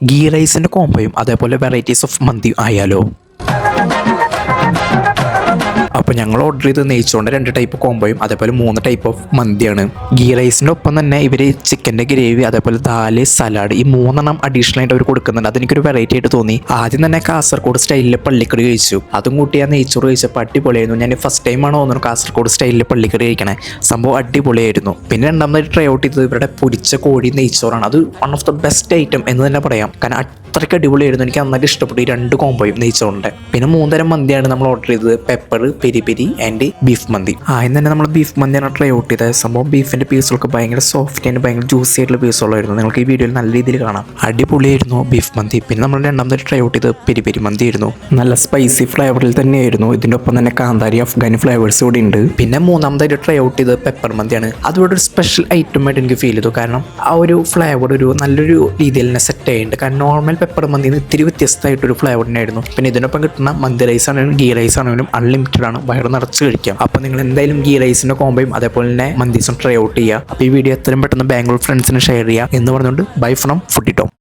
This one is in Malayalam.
ഗീ റൈസിൻ്റെ കോംബോയും അതേപോലെ വെറൈറ്റീസ് ഓഫ് മന്തി ആയാലോ? അപ്പോൾ ഞങ്ങൾ ഓർഡർ ചെയ്ത് നെയ്ച്ചോറിൻ്റെ 2 ടൈപ്പ് കോംബോയും അതേപോലെ 3 ടൈപ്പ് ഓഫ് മന്തിയാണ്. ഗീ റൈസിൻ്റെ ഒപ്പം തന്നെ ഇവർ ചിക്കൻ്റെ ഗ്രേവി അതേപോലെ ദാല് സലാഡ് ഈ 3 അഡീഷണൽ ആയിട്ട് അവർ കൊടുക്കുന്നുണ്ട്. അതെനിക്കൊരു വെറൈറ്റി ആയിട്ട് തോന്നി. ആദ്യം തന്നെ കാസർഗോഡ് സ്റ്റൈലിൽ പള്ളിക്കറി കഴിച്ചു. അതും കൂട്ടി ആ നെയ്ച്ചോറ് കഴിച്ചപ്പോൾ അടിപൊളിയായിരുന്നു. ഞാൻ ഫസ്റ്റ് ടൈമാണ് തോന്നുന്നു കാസർഗോഡ് സ്റ്റൈലിൽ പള്ളിക്കറി കഴിക്കണേ. സംഭവം അടിപൊളിയായിരുന്നു. പിന്നെ രണ്ടാമതായിട്ട് ട്രൈ ഔട്ട് ചെയ്തത് ഇവരുടെ പൊരിച്ച കോഴി നെയ്ച്ചോറാണ്. അത് one of the best item എന്ന് തന്നെ പറയാം. കാരണം അത്രയ്ക്ക് അടിപൊളിയായിരുന്നു. എനിക്ക് നന്നായിട്ട് ഇഷ്ടപ്പെട്ടു ഈ 2 കോംബോയും നെയ്ച്ചോറിൻ്റെ. പിന്നെ 3 തരം മന്തിയാണ് നമ്മൾ ഓർഡർ ചെയ്തത്. Pepper, peri peri and beef മന്തി. ആദ്യം തന്നെ നമ്മൾ ബീഫ് മന്തിയാണ് ട്രൈ ഔട്ട് ചെയ്തത്. സംഭവം ബീഫിൻ്റെ പീസുകളൊക്കെ ഭയങ്കര സോഫ്റ്റ് ആൻഡ് ഭയങ്കര ജ്യൂസി ആയിട്ടുള്ള പീസുകളായിരുന്നു. നിങ്ങൾക്ക് ഈ വീഡിയോയിൽ നല്ല രീതിയിൽ കാണാം. അടിപൊളിയായിരുന്നു ബീഫ് മന്തി. പിന്നെ നമ്മൾ രണ്ടാമതായിട്ട് ട്രൈ ഔട്ട് ചെയ്തത് പെരി പെരി മന്തി ആയിരുന്നു. നല്ല സ്പൈസി ഫ്ലേവറിൽ തന്നെയായിരുന്നു. ഇതിൻ്റെ ഒപ്പം തന്നെ കാന്താരി അഫ്ഗാനി ഫ്ലേവേഴ്സ് കൂടി ഉണ്ട്. പിന്നെ മൂന്നാമതായിട്ട് ട്രൈ ഔട്ട് ചെയ്തത് പെപ്പർ മന്തിയാണ്. അതുകൊണ്ട് ഒരു സ്പെഷ്യൽ ഐറ്റം ആയിട്ട് എനിക്ക് ഫീൽ ചെയ്തു. കാരണം ആ ഒരു ഫ്ലേവർ ഒരു നല്ലൊരു രീതിയിൽ തന്നെ സെറ്റ് ആയിട്ടുണ്ട്. കാരണം നോർമൽ പെപ്പർ മന്തിന്ന് ഇത്തിരി വ്യത്യസ്തമായിട്ടൊരു ഫ്ലേവർ തന്നെയായിരുന്നു. പിന്നെ ഇതിനൊപ്പം കിട്ടുന്ന മന്തി റൈസ് ആണെങ്കിലും ഗീ റൈസ് ആണെങ്കിലും അൺലിമിറ്റഡ് ആണ്. വയറ് നിറച്ച് കഴിക്കാം. അപ്പോൾ നിങ്ങൾ എന്തായാലും ഗീ റൈസിൻ്റെ കോംബോയും അതേപോലെ തന്നെ മന്തീസും ട്രൈ ഔട്ട് ചെയ്യുക. അപ്പോൾ ഈ വീഡിയോ എത്രയും പെട്ടെന്ന് ബാംഗ്ലൂർ ഫ്രണ്ട്സിന് ഷെയർ ചെയ്യുക എന്ന് പറഞ്ഞുകൊണ്ട് ബൈ ഫ്രം ഫുഡി ടോം.